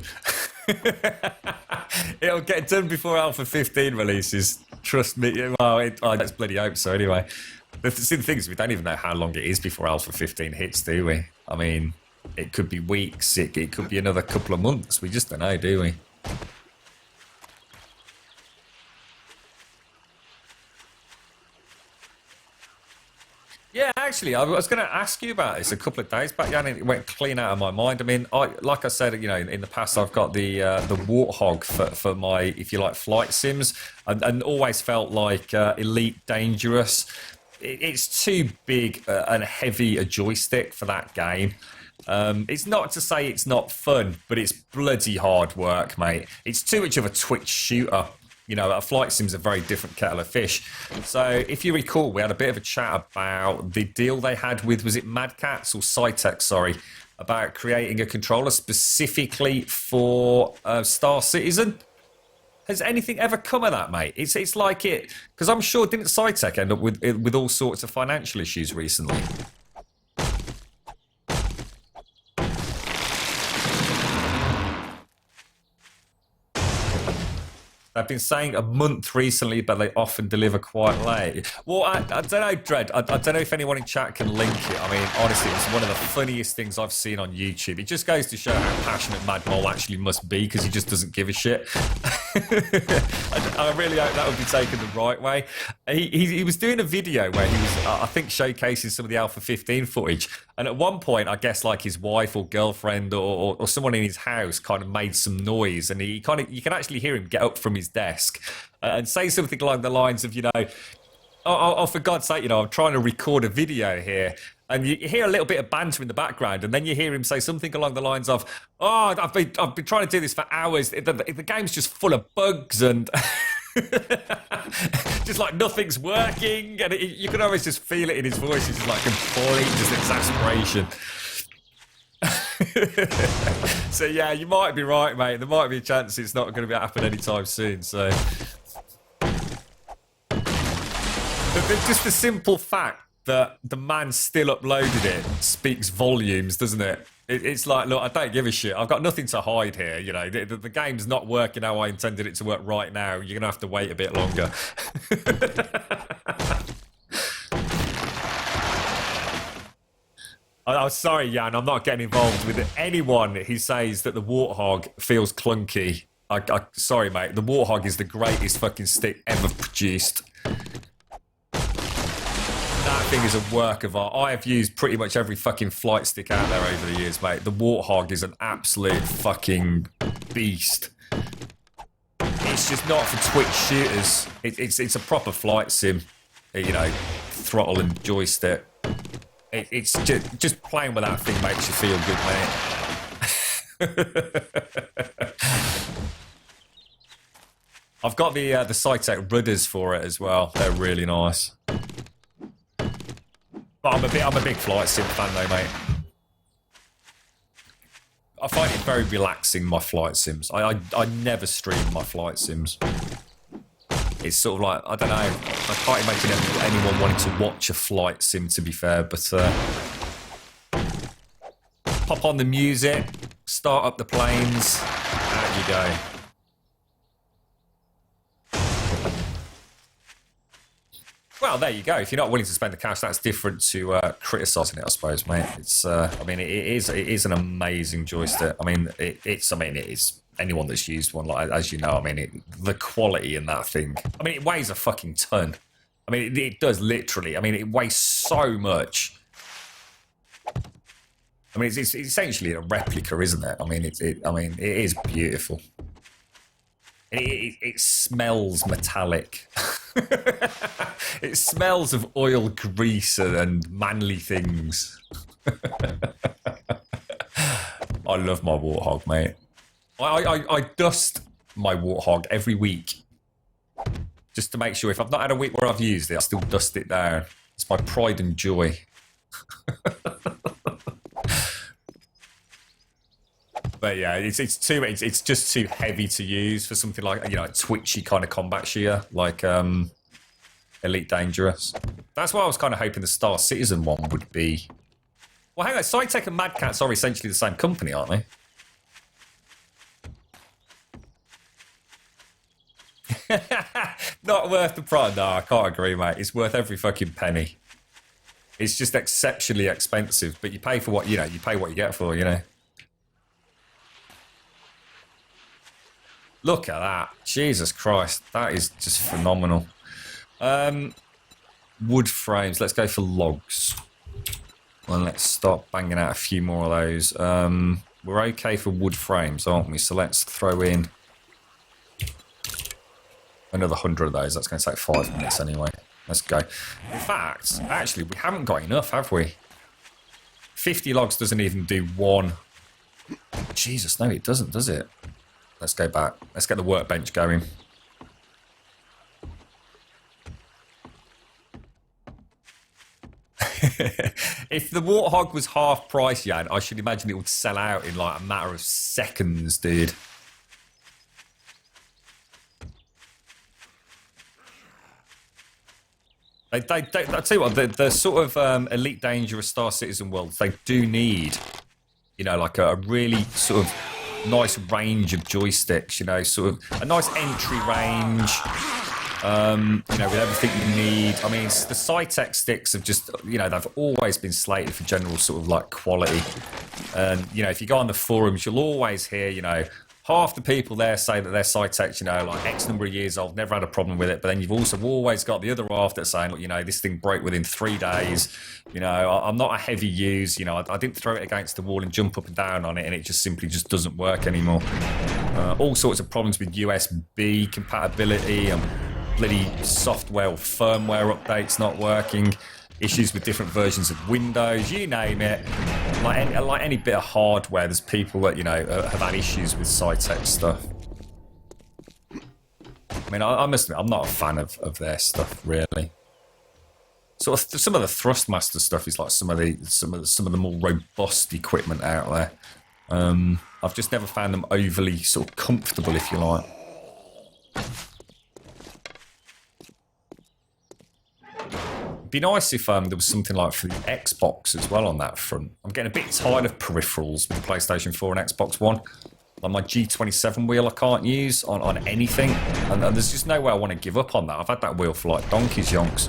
It'll get done before Alpha 15 releases. Trust me. Well, let's bloody hope so. Anyway, the thing is, we don't even know how long it is before Alpha 15 hits, do we? I mean, it could be weeks. It could be another couple of months. We just don't know, do we? Yeah, actually, I was going to ask you about this a couple of days back, and it went clean out of my mind. I mean, like I said, you know, in the past, I've got the Warthog for my, if you like, flight sims, and always felt like Elite dangerous. It's too big and heavy a joystick for that game. It's not to say it's not fun, but it's bloody hard work, mate. It's too much of a Twitch shooter. You know, a flight sim's a very different kettle of fish. So, if you recall, we had a bit of a chat about the deal they had with, was it Mad Catz or Cytec, sorry, about creating a controller specifically for Star Citizen. Has anything ever come of that, mate? It's like it, because I'm sure, didn't Cytec end up with all sorts of financial issues recently? I've been saying a month recently, but they often deliver quite late. Well, I don't know, Dread. I don't know if anyone in chat can link it. I mean, honestly, it's one of the funniest things I've seen on YouTube. It just goes to show how passionate Mad Mole actually must be, because he just doesn't give a shit. I really hope that would be taken the right way. He was doing a video where he was, I think, showcasing some of the Alpha 15 footage. And at one point, I guess like his wife or girlfriend or someone in his house kind of made some noise. And you can actually hear him get up from his desk and say something along the lines of, oh, for God's sake, I'm trying to record a video here. And you hear a little bit of banter in the background, and then you hear him say something along the lines of, "Oh, I've been trying to do this for hours. The game's just full of bugs and just like nothing's working." And you can always just feel it in his voice. It's like complete just exasperation. So yeah, you might be right, mate. There might be a chance it's not going to happen anytime soon. So just the simple fact that the man still uploaded it speaks volumes, doesn't it? It's like, look, I don't give a shit. I've got nothing to hide here. The game's not working how I intended it to work right now. You're going to have to wait a bit longer. I'm sorry, Jan. I'm not getting involved with anyone who says that the Warthog feels clunky. Sorry, mate. The Warthog is the greatest fucking stick ever produced. That thing is a work of art. I have used pretty much every fucking flight stick out there over the years, mate. The Warthog is an absolute fucking beast. It's just not for Twitch shooters. It's a proper flight sim. Throttle and joystick. It's just playing with that thing makes you feel good, mate. I've got the Cytec rudders for it as well. They're really nice. But I'm a big flight sim fan though, mate. I find it very relaxing, my flight sims. I never stream my flight sims. It's sort of like, I don't know, I can't imagine anyone wanting to watch a flight sim, to be fair, but pop on the music, start up the planes, out you go. Well, there you go. If you're not willing to spend the cash, that's different to criticising it, I suppose, mate. It's, it is an amazing joystick. It is anyone that's used one, like as you know. The quality in that thing. It weighs a fucking ton. It does literally. It weighs so much. It's essentially a replica, isn't it? It is beautiful. It smells metallic. It smells of oil, grease, and manly things. I love my Warthog, mate. I dust my Warthog every week just to make sure if I've not had a week where I've used it, I still dust it down. It's my pride and joy. But yeah, it's just too heavy to use for something like a twitchy kind of combat shooter like Elite Dangerous. That's why I was kind of hoping the Star Citizen one would be. Well, hang on, Cytec and Mad Catz are essentially the same company, aren't they? Not worth the price. No, I can't agree, mate. It's worth every fucking penny. It's just exceptionally expensive, but you pay for what you pay what you get for, Look at that. Jesus Christ. That is just phenomenal. Wood frames. Let's go for logs. Well, let's start banging out a few more of those. We're okay for wood frames, aren't we? So let's throw in another 100 of those. That's going to take 5 minutes anyway. Let's go. In fact, actually, we haven't got enough, have we? 50 logs doesn't even do one. Jesus, no, it doesn't, does it? Let's go back. Let's get the workbench going. If the Warthog was half price, Jan, I should imagine it would sell out in like a matter of seconds, dude. I tell you what, the sort of Elite Dangerous Star Citizen worlds, they do need, like a really sort of nice range of joysticks, sort of a nice entry range, with everything you need. The Cytec sticks have just, they've always been slated for general sort of like quality. And, if you go on the forums, you'll always hear, half the people there say that their Cytex, like X number of years old, never had a problem with it. But then you've also always got the other half that's saying, look, this thing broke within 3 days. I'm not a heavy use. I didn't throw it against the wall and jump up and down on it, and it just simply just doesn't work anymore. All sorts of problems with USB compatibility and bloody software or firmware updates not working. Issues with different versions of Windows, you name it. Like any bit of hardware, there's people that, have had issues with Cytex stuff. I mean, I must admit, I'm not a fan of their stuff, really. Sort of some of the Thrustmaster stuff is like some of the more robust equipment out there. I've just never found them overly sort of comfortable, if you like. Be nice if there was something like for the Xbox as well on that front. I'm getting a bit tired of peripherals with the PlayStation 4 and Xbox One. Like my G27 wheel I can't use on anything. And there's just no way I want to give up on that. I've had that wheel for like donkey's yonks.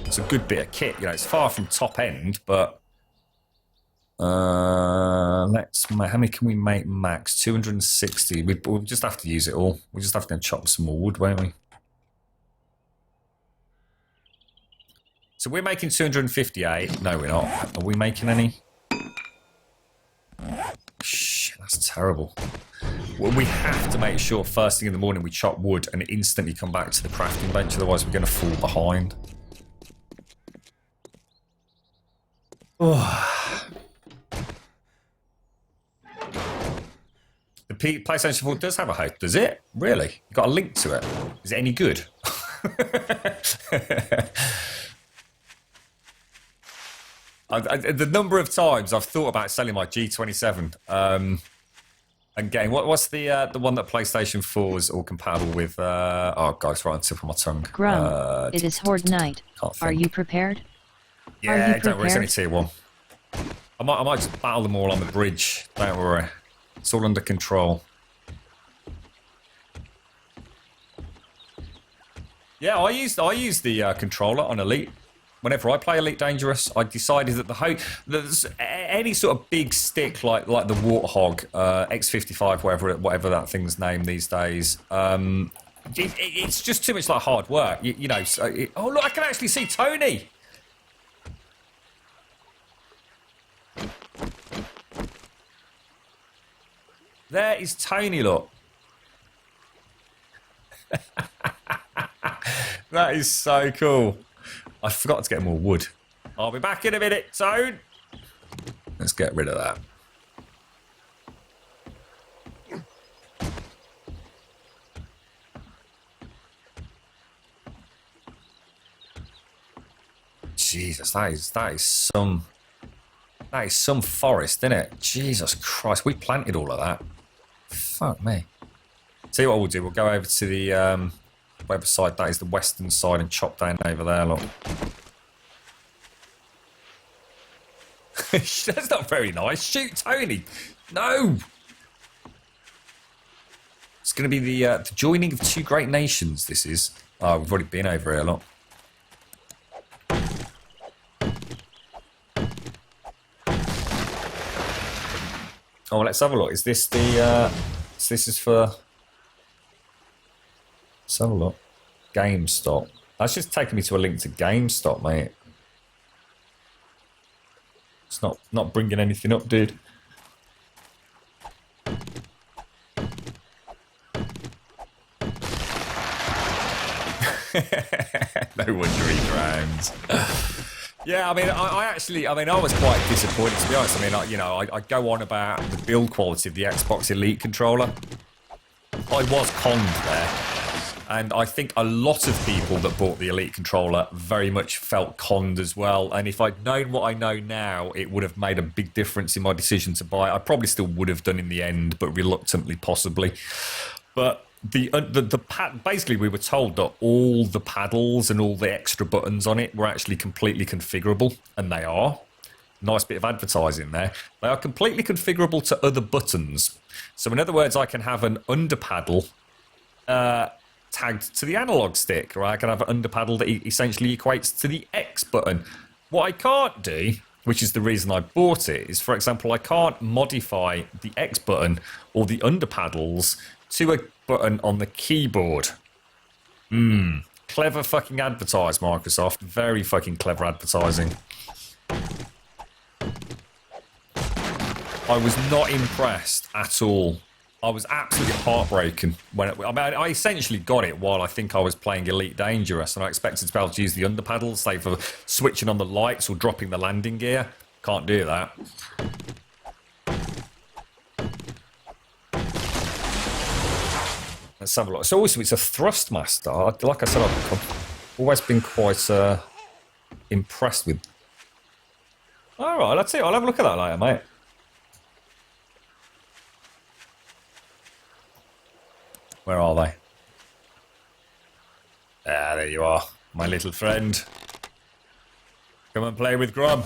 It's a good bit of kit. It's far from top end, but... how many can we make max? 260. We'll just have to use it all. We'll just have to chop some more wood, won't we? So we're making 258. No, we're not. Are we making any? Shit, that's terrible. Well, we have to make sure first thing in the morning we chop wood and instantly come back to the crafting bench, otherwise we're going to fall behind. Oh. The PlayStation 4 does have a host, does it? Really? You got a link to it? Is it any good? The number of times I've thought about selling my G27 and getting what's the one that PlayStation 4's all compatible with? Oh god, it's right on the tip of my tongue. Grum, it is Horde Night. Are you prepared? Yeah, don't worry, it's only tier 1. I might just battle them all on the bridge. Don't worry, it's all under control. Yeah, I use the controller on Elite. Whenever I play Elite Dangerous, I decided that there's any sort of big stick like the Warthog, X55, whatever that thing's named these days, it's just too much like hard work. Oh look, I can actually see Tony. There is Tony, look. That is so cool. I forgot to get more wood. I'll be back in a minute, Tone. Let's get rid of that. Jesus, that is some forest, isn't it? Jesus Christ, we planted all of that. Fuck me. See what we'll do. We'll go over to the website. That is the western side, and chop down over there. Look. That's not very nice. Shoot, Tony. No. It's going to be the joining of two great nations. This is. Oh, we've already been over here a lot. Oh, well, let's have a look. Is this the? This is for. Let's have a look. GameStop. That's just taking me to a link to GameStop, mate. It's not bringing anything up, dude. No wonder he drowns. Yeah, I mean, I was quite disappointed, to be honest. I mean, I go on about the build quality of the Xbox Elite controller. I was conned there. And I think a lot of people that bought the Elite controller very much felt conned as well. And if I'd known what I know now, it would have made a big difference in my decision to buy it. I probably still would have done in the end, but reluctantly, possibly. But basically, we were told that all the paddles and all the extra buttons on it were actually completely configurable, and they are. Nice bit of advertising there. They are completely configurable to other buttons. So in other words, I can have an under paddle tagged to the analog stick, or I can have an under paddle that essentially equates to the X button. What I can't do which is the reason I bought it, is, for example, I can't modify the X button or the under paddles to a button on the keyboard. Clever fucking advertise, Microsoft. Very fucking clever advertising. I was not impressed at all. I was absolutely heartbroken when I essentially got it while I think I was playing Elite Dangerous, and I expected to be able to use the under paddles, say for switching on the lights or dropping the landing gear. Can't do that. Let's have a look. So also it's a Thrustmaster. Like I said, I've always been quite impressed with. All right, let's see. I'll have a look at that later, mate. Where are they? Ah, there you are, my little friend. Come and play with Grom.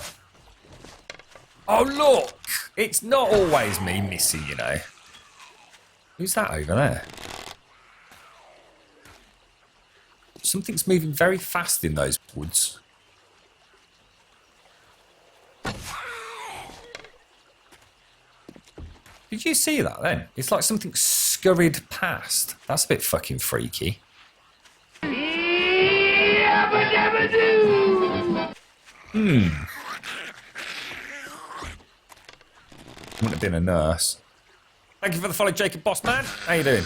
Oh, look! It's not always me, Missy, you know. Who's that over there? Something's moving very fast in those woods. Did you see that then? It's like something scurried past. That's a bit fucking freaky. Wouldn't have been a nurse. Thank you for the follow, Jacob Bossman. How you doing?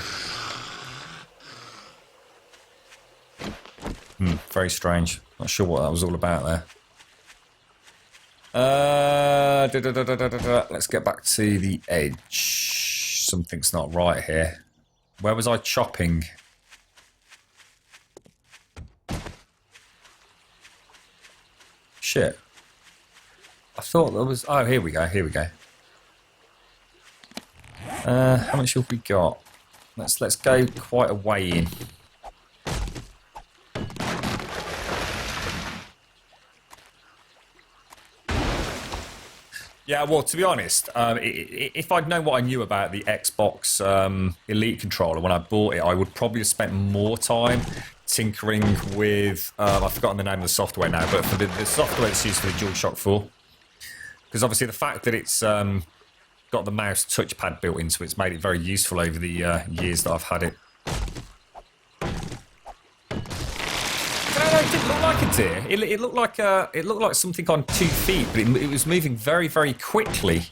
Very strange. Not sure what that was all about there. Let's get back to the edge. Something's not right here. Where was I chopping? Shit. I thought there was... Oh, here we go, here we go. How much have we got? Let's go quite a way in. Yeah, well, to be honest, if I'd known what I knew about the Xbox Elite controller when I bought it, I would probably have spent more time tinkering with... I've forgotten the name of the software now, but for the software that's used for the DualShock 4. Because obviously the fact that it's got the mouse touchpad built into it's made it very useful over the years that I've had it. It didn't look like a deer. It looked like something on 2 feet, but it was moving very, very quickly.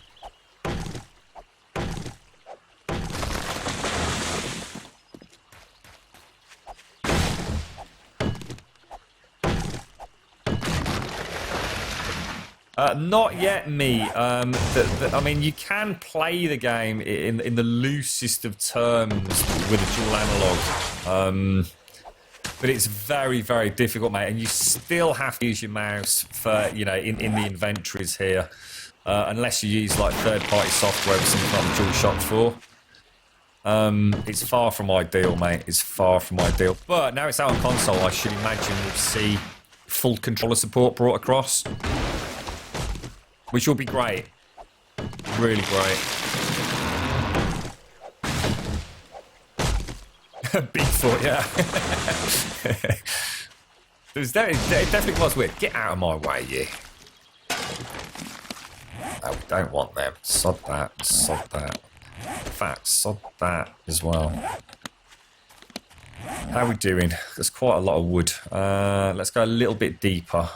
Not yet, me. I mean, you can play the game in the loosest of terms with a dual analog. But it's very, very difficult, mate, and you still have to use your mouse for, you know, in the inventories here, unless you use like third-party software or something like the DualShock 4. It's far from ideal, mate. It's far from ideal. But now it's out on console, I should imagine we'll see full controller support brought across, which will be great. Really great. Bigfoot, yeah. It definitely was weird. Get out of my way, you. Oh, don't want them. Sod that. Sod that. In fact, sod that as well. How are we doing? There's quite a lot of wood. Let's go a little bit deeper.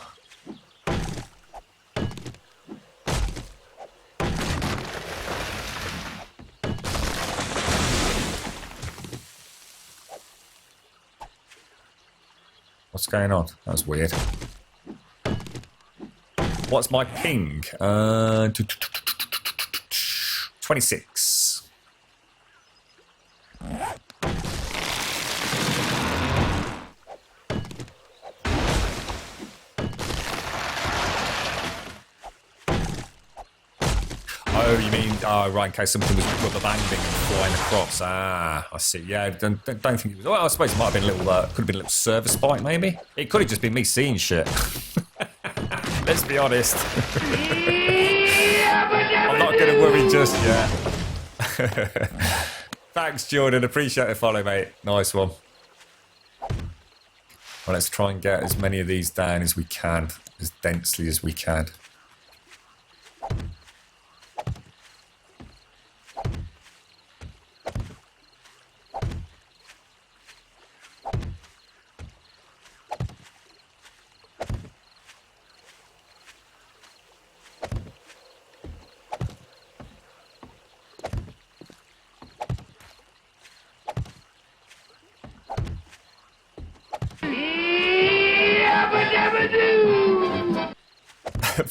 What's going on? That was weird. What's my ping? 26. Oh, you mean, right, in case something was rubber banding and flying across. Ah, I see. Yeah, don't think it was. Well, I suppose it might have been a little, could have been a little service spike, maybe. It could have just been me seeing shit. Let's be honest. I'm not going to worry just yet. Thanks, Jordan. Appreciate the follow, mate. Nice one. Well, let's try and get as many of these down as we can, as densely as we can.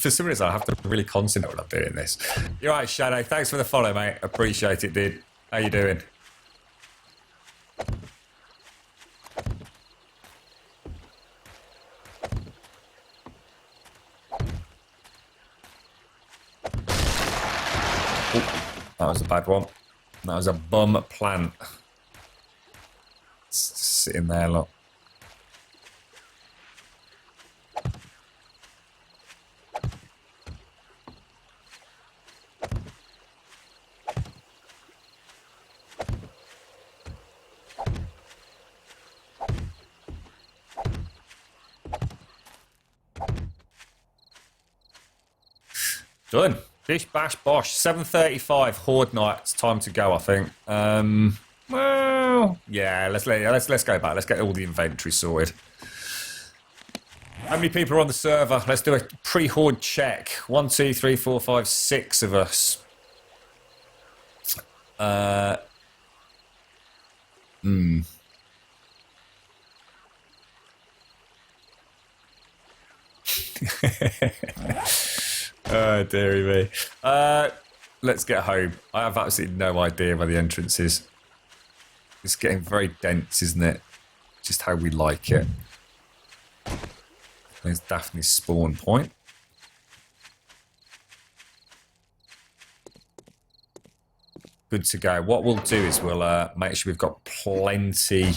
For some reason, I have to really concentrate when I'm doing this. You're right, Shadow. Thanks for the follow, mate. Appreciate it, dude. How you doing? That was a bad one. That was a bum plant. It's just sitting there, look. Done. Bish bash bosh. 7:35 Horde night. It's time to go, I think. Well, yeah. Let's go back. Let's get all the inventory sorted. How many people are on the server? Let's do a pre-horde check. 1, 2, 3, 4, 5, 6 of us. Oh, dearie me. Let's get home. I have absolutely no idea where the entrance is. It's getting very dense, isn't it? Just how we like it. There's Daphne's spawn point. Good to go. What we'll do is we'll make sure we've got plenty...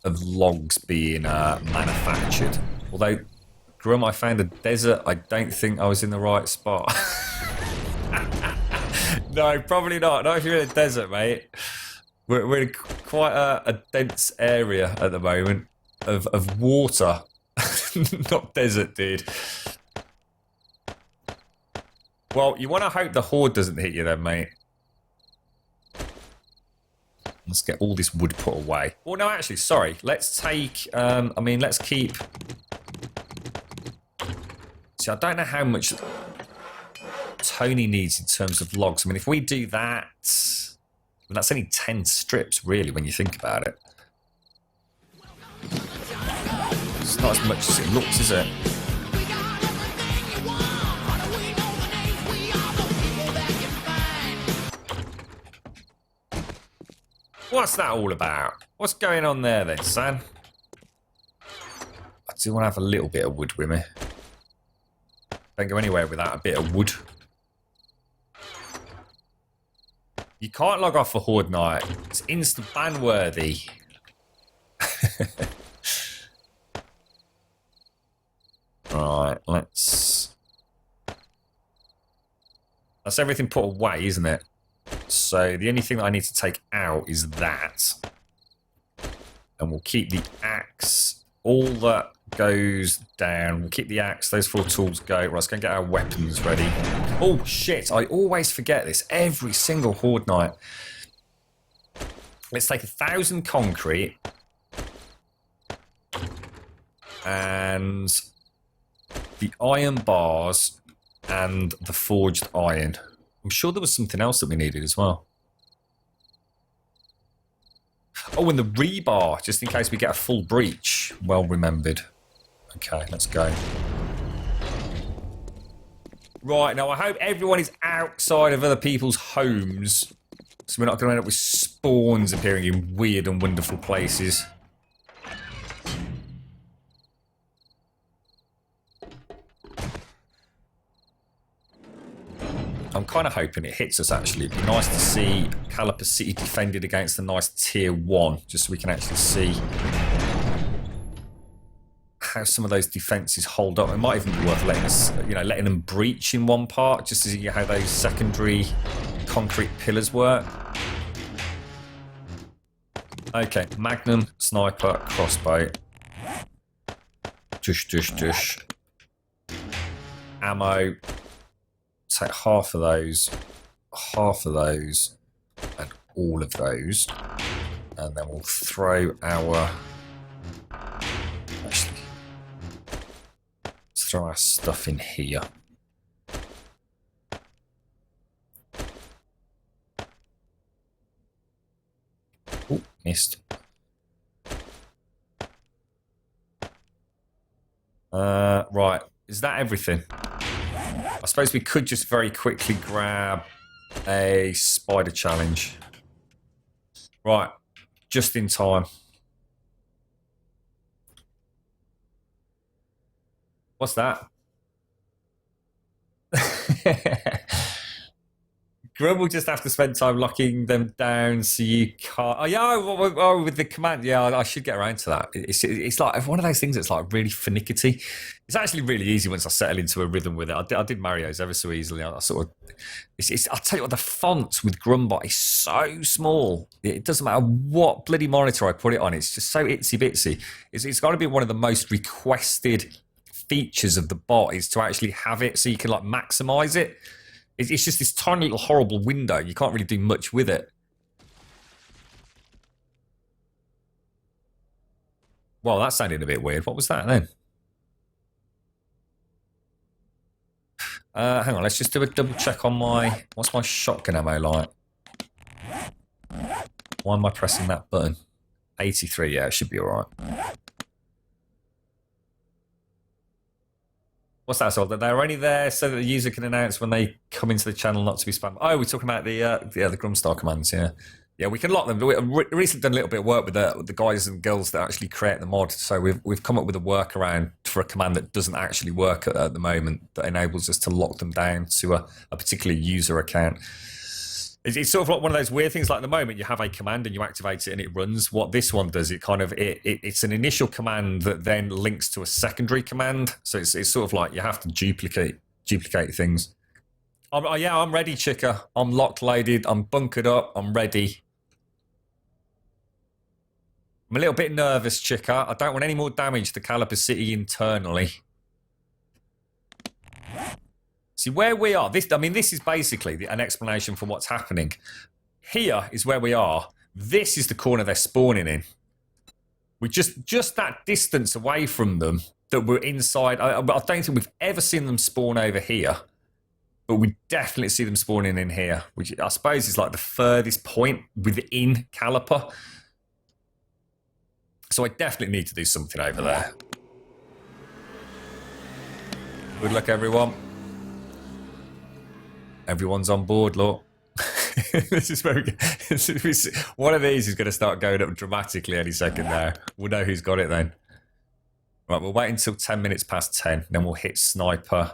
of logs being manufactured. Although, Grum, I found a desert. I don't think I was in the right spot. No, probably not. Not if you're in a desert, mate. We're in quite a dense area at the moment of water. Not desert, dude. Well, you want to hope the horde doesn't hit you then, mate. Let's get all this wood put away. Well, no, actually, sorry. Let's take... let's keep... See, I don't know how much Tony needs in terms of logs. I mean, if we do that... that's only 10 strips, really, when you think about it. It's not as much as it looks, is it? What's that all about? What's going on there then, son? I do want to have a little bit of wood with me. Don't go anywhere without a bit of wood. You can't log off for Horde Night. It's insta-ban worthy. Right, let's... That's everything put away, isn't it? So the only thing that I need to take out is that. And we'll keep the axe. All that goes down. We'll keep the axe. Those 4 tools go. Right, let's go and get our weapons ready. Oh, shit. I always forget this. Every single Horde night. Let's take 1,000 concrete. And the iron bars and the forged iron. I'm sure there was something else that we needed as well. Oh, and the rebar, just in case we get a full breach. Well remembered. Okay, let's go. Right, now I hope everyone is outside of other people's homes, so we're not going to end up with spawns appearing in weird and wonderful places. I'm kind of hoping it hits us, actually. It'd be nice to see Caliper City defended against a nice tier 1, just so we can actually see how some of those defences hold up. It might even be worth letting us, letting them breach in one part, just to see how those secondary concrete pillars work. Okay, Magnum, Sniper, Crossbow. Dush, dush, dush. Ammo. Take half of those, and all of those, and then we'll throw our... Actually, let's throw our stuff in here. Oh, missed. Right. Is that everything? I suppose we could just very quickly grab a spider challenge. Right. Just in time. What's that? Grub will just have to spend time locking them down so you can't. Oh, yeah, with the command. Yeah, I should get around to that. It's like one of those things that's like really finicky. It's actually really easy once I settle into a rhythm with it. I did Mario's ever so easily. I sort of. I'll tell you what, the font with Grumbot is so small. It doesn't matter what bloody monitor I put it on. It's just so itsy bitsy. It's got to be one of the most requested features of the bot is to actually have it so you can like maximize it. It's just this tiny little horrible window. You can't really do much with it. Well, that sounded a bit weird. What was that then? Hang on, let's just do a double check on my... What's my shotgun ammo like? Why am I pressing that button? 83, yeah, it should be alright. What's that? So they're only there so that the user can announce when they come into the channel not to be spammed. Oh, we're talking about the Grumstar commands. Yeah, we can lock them. We've recently done a little bit of work with the guys and girls that actually create the mod. So we've come up with a workaround for a command that doesn't actually work at the moment that enables us to lock them down to a particular user account. It's sort of like one of those weird things. Like at the moment, you have a command and you activate it and it runs. What this one does, it's an initial command that then links to a secondary command. So it's sort of like you have to duplicate things. I'm ready, Chica. I'm locked, loaded. I'm bunkered up. I'm ready. I'm a little bit nervous, Chica. I don't want any more damage to Caliper City internally. See, where we are, this is basically an explanation for what's happening. Here is where we are. This is the corner they're spawning in. We're just that distance away from them that we're inside. I don't think we've ever seen them spawn over here. But we definitely see them spawning in here, which I suppose is like the furthest point within Caliper. So I definitely need to do something over there. Good luck, everyone. Everyone's on board, look. This is very good. One of these is going to start going up dramatically any second now. We'll know who's got it then. Right, we'll wait until 10 minutes past 10, then we'll hit sniper